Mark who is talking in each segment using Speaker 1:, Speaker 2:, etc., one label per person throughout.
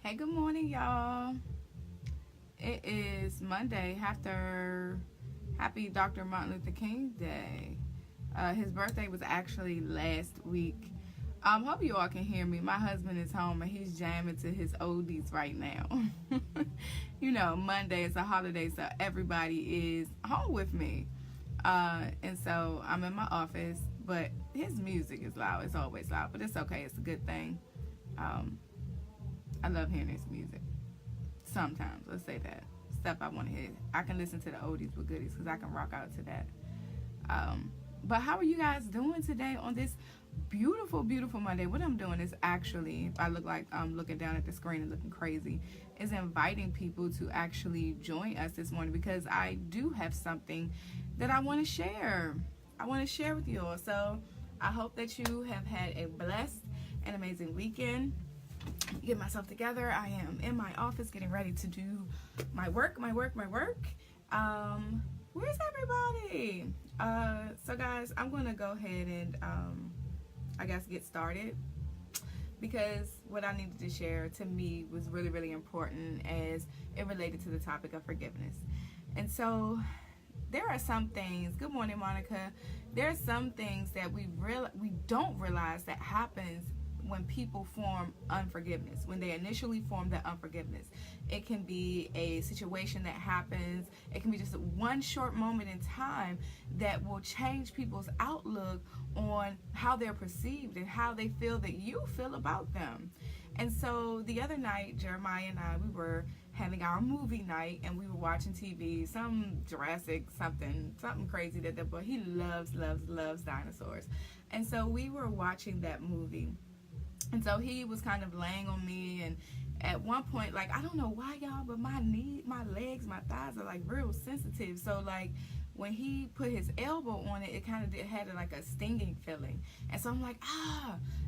Speaker 1: Hey, good morning, y'all. It is Monday after Happy Dr. Martin Luther King Day. His birthday was actually last week. Hope you all can hear me. My husband is home and he's jamming to his oldies right now. Monday is a holiday, so everybody is home with me. And so I'm in my office, but his music is loud. It's always loud, but it's okay. It's a good thing. Um, I love hearing his music. Sometimes, let's say that. Stuff I want to hear. I can listen to the oldies but goodies because I can rock out to that. But how are you guys doing today on this beautiful, beautiful Monday? What I'm doing is actually, if I look like I'm looking down at the screen and looking crazy, is inviting people to actually join us this morning because I do have something that I want to share. I want to share with you all. So I hope that you have had a blessed and amazing weekend. Get myself together. I am in my office getting ready to do my work. Where's everybody? So guys, I'm gonna go ahead and I guess get started because what I needed to share to me was really, really important as it related to the topic of forgiveness. And so there are some things, good morning Monica, there are some things that we don't realize that happens when people form unforgiveness, when they initially form that unforgiveness. It can be a situation that happens, it can be just one short moment in time that will change people's outlook on how they're perceived and how they feel that you feel about them. And so the other night, Jeremiah and I, we were having our movie night and we were watching TV, some Jurassic something crazy but he loves dinosaurs. And so we were watching that movie. And so he was kind of laying on me, and at one point, like, I don't know why, y'all, but my legs, my thighs are like real sensitive. So like when he put his elbow on it, it kind of had like a stinging feeling. And so I'm like,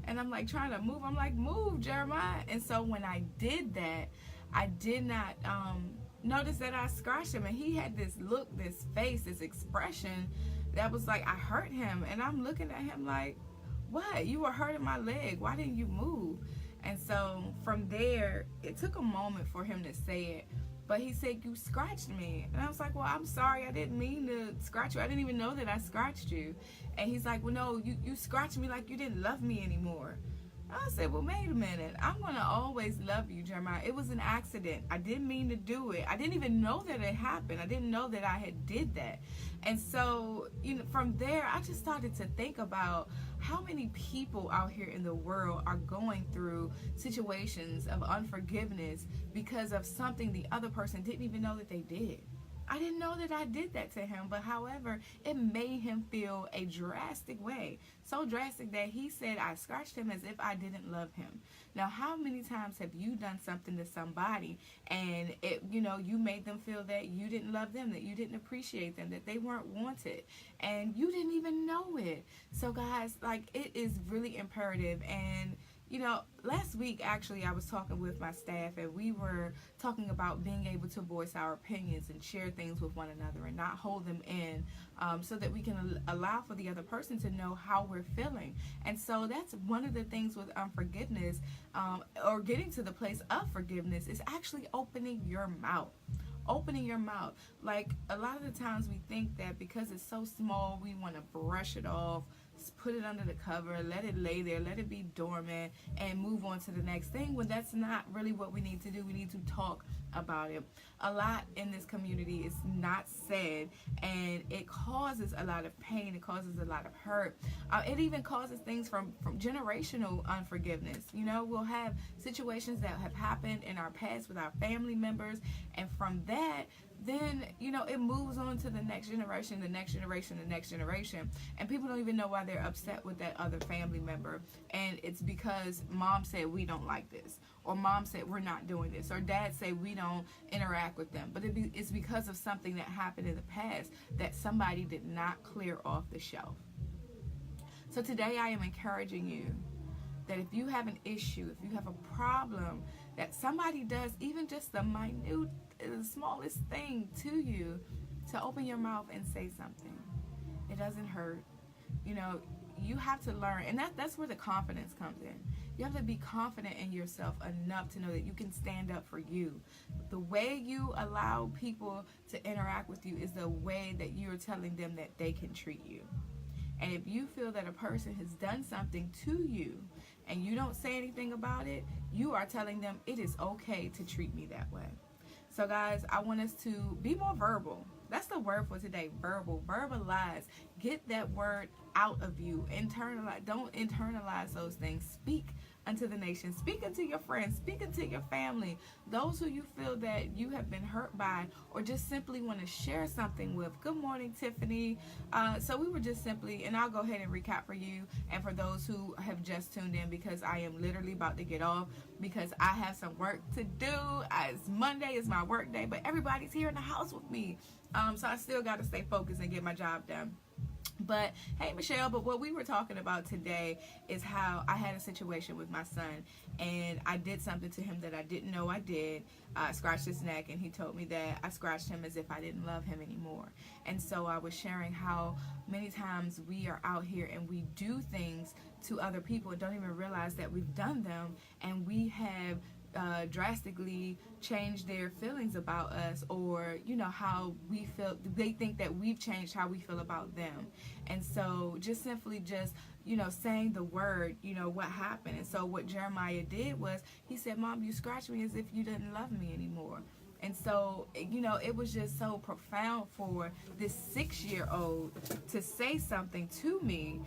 Speaker 1: and I'm like trying to move. I'm like, move, Jeremiah. And so when I did that, I did not notice that I scratched him, and he had this look, this face, this expression that was like I hurt him. And I'm looking at him like, what? You were hurting my leg. Why didn't you move? And so from there, it took a moment for him to say it. But he said, you scratched me. And I was like, well, I'm sorry. I didn't mean to scratch you. I didn't even know that I scratched you. And he's like, well, no, you scratched me like you didn't love me anymore. I said, well, wait a minute. I'm going to always love you, Jeremiah. It was an accident. I didn't mean to do it. I didn't even know that it happened. I didn't know that I had did that. And so, from there, I just started to think about how many people out here in the world are going through situations of unforgiveness because of something the other person didn't even know that they did. I didn't know that I did that to him, but however, it made him feel a drastic way. So drastic that he said I scratched him as if I didn't love him. Now, how many times have you done something to somebody and you made them feel that you didn't love them, that you didn't appreciate them, that they weren't wanted, and you didn't even know it? So guys, like, it is really imperative. And last week, actually, I was talking with my staff and we were talking about being able to voice our opinions and share things with one another and not hold them in, so that we can allow for the other person to know how we're feeling. And so that's one of the things with unforgiveness, or getting to the place of forgiveness, is actually opening your mouth. Opening your mouth. Like, a lot of the times we think that because it's so small, we want to brush it off, put it under the cover, let it lay there, let it be dormant, and move on to the next thing, when that's not really what we need to do. We need to talk about it. A lot in this community is not said, and it causes a lot of pain. It causes a lot of hurt. It even causes things from generational unforgiveness. We'll have situations that have happened in our past with our family members, and from that, then it moves on to the next generation, the next generation, the next generation, and people don't even know why they're upset with that other family member. And it's because mom said we don't like this, or mom said we're not doing this, or dad said we don't interact with them. But it's because of something that happened in the past that somebody did not clear off the shelf. So today I am encouraging you that if you have an issue, if you have a problem that somebody does, even just the minute, the smallest thing to you, to open your mouth and say something. It doesn't hurt. You have to learn, and that's where the confidence comes in. You have to be confident in yourself enough to know that you can stand up for you. The way you allow people to interact with you is the way that you're telling them that they can treat you. And if you feel that a person has done something to you and you don't say anything about it, you are telling them it is okay to treat me that way. So guys, I want us to be more verbal. That's the word for today, verbal. Verbalize. Get that word out of you. Internalize. Don't internalize those things. Speak unto the nation. Speak unto your friends. Speak unto your family. Those who you feel that you have been hurt by or just simply want to share something with. Good morning, Tiffany. So we were just simply, and I'll go ahead and recap for you and for those who have just tuned in, because I am literally about to get off because I have some work to do. It's Monday, is my work day, but everybody's here in the house with me. So I still got to stay focused and get my job done. But hey, Michelle, but what we were talking about today is how I had a situation with my son and I did something to him that I didn't know I did. I scratched his neck and he told me that I scratched him as if I didn't love him anymore. And so I was sharing how many times we are out here and we do things to other people and don't even realize that we've done them, and we have drastically change their feelings about us, or how we feel. They think that we've changed how we feel about them. And so just simply saying the word, what happened. And so what Jeremiah did was he said, Mom, you scratched me as if you didn't love me anymore. And so, it was just so profound for this 6-year-old to say something to me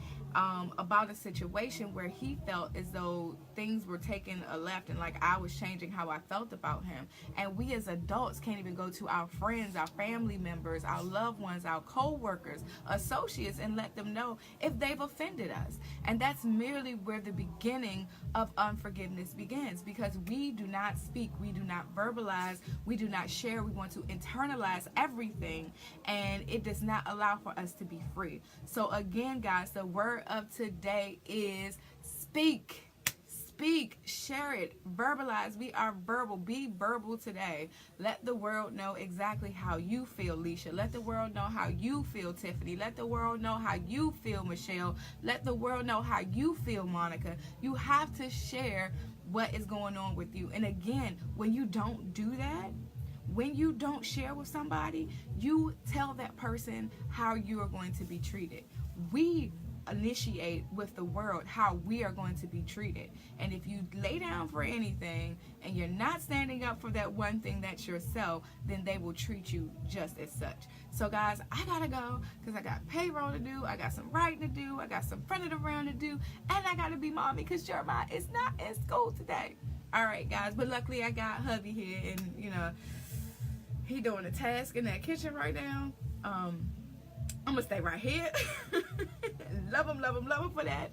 Speaker 1: about a situation where he felt as though things were taking a left and like I was changing how I felt about him. And we as adults can't even go to our friends, our family members, our loved ones, our co-workers, associates, and let them know if they've offended us. And that's merely where the beginning of unforgiveness begins, because we do not speak, we do not verbalize, we do not share. We want to internalize everything, and it does not allow for us to be free. So again, guys, the word of today is speak. Speak, share it, verbalize. We are verbal. Be verbal today. Let the world know exactly how you feel, Leisha. Let the world know how you feel, Tiffany. Let the world know how you feel, Michelle. Let the world know how you feel, Monica. You have to share what is going on with you. And again, when you don't do that, when you don't share with somebody, you tell that person how you are going to be treated. We initiate with the world how we are going to be treated. And if you lay down for anything and you're not standing up for that one thing that's yourself, then they will treat you just as such. So guys, I gotta go because I got payroll to do, I got some writing to do, I got some front of the round to do, and I gotta be mommy because Jeremiah is not in school today. All right, guys, but luckily I got hubby here, and he doing a task in that kitchen right now. I'm gonna stay right here. love him for that.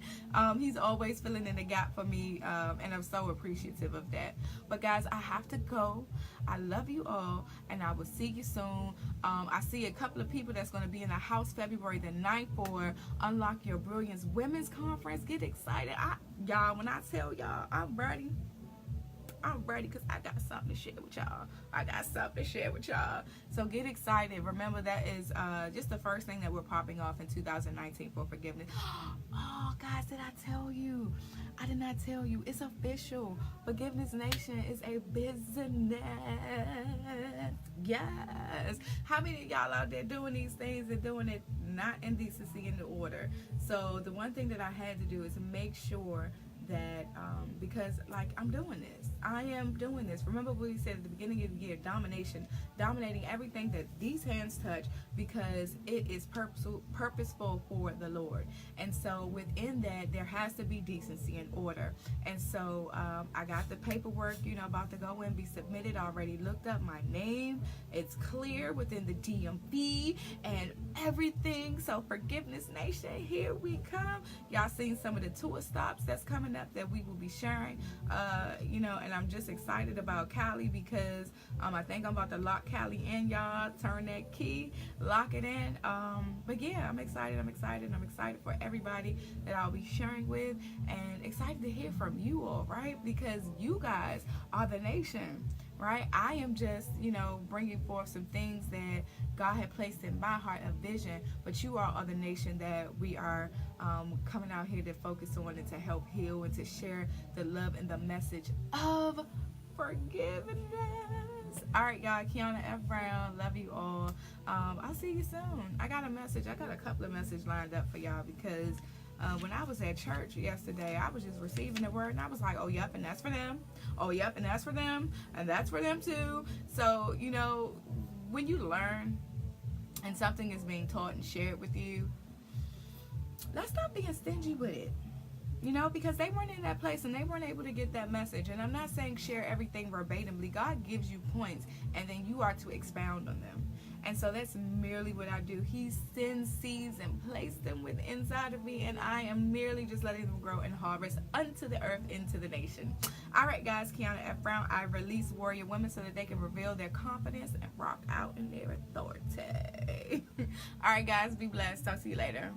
Speaker 1: He's always filling in the gap for me, and I'm so appreciative of that. But guys, I have to go. I love you all, and I will see you soon. I see a couple of people that's going to be in the house February the 9th for Unlock Your Brilliance Women's Conference. Get excited. Y'all, when I tell y'all I'm ready because I got something to share with y'all. So get excited. Remember, that is just the first thing that we're popping off in 2019 for forgiveness. Oh, guys, did I tell you? I did not tell you. It's official. Forgiveness Nation is a business. Yes. How many of y'all out there doing these things and doing it not in decency and order? So the one thing that I had to do is make sure that because I'm doing this. I am doing this. Remember what we said at the beginning of the year, dominating everything that these hands touch, because it is purposeful for the Lord. And so within that, there has to be decency and order. And so I got the paperwork, about to go and be submitted. Already looked up my name. It's clear within the DMV and everything. So Forgiveness Nation, here we come. Y'all seen some of the tour stops that's coming up that we will be sharing, and I'm just excited about Cali because I think I'm about to lock Cali in, y'all. Turn that key, lock it in. But yeah, I'm excited for everybody that I'll be sharing with, and excited to hear from you all, right? Because you guys are the nation. right? I am just, bringing forth some things that God had placed in my heart, a vision. But you all are the nation that we are coming out here to focus on and to help heal and to share the love and the message of forgiveness. All right, y'all. Kiana F. Brown. Love you all. I'll see you soon. I got a couple of messages lined up for y'all because when I was at church yesterday, I was just receiving the word and I was like, oh, yep, and that's for them. Oh, yep, and that's for them. And that's for them too. So, when you learn and something is being taught and shared with you, let's stop being stingy with it. Because they weren't in that place and they weren't able to get that message. And I'm not saying share everything verbatimly. God gives you points and then you are to expound on them. And so that's merely what I do. He sends seeds and placed them within inside of me, and I am merely just letting them grow and harvest unto the earth, into the nation. All right, guys, Kiana F. Brown. I release warrior women so that they can reveal their confidence and rock out in their authority. All right, guys, be blessed. Talk to you later.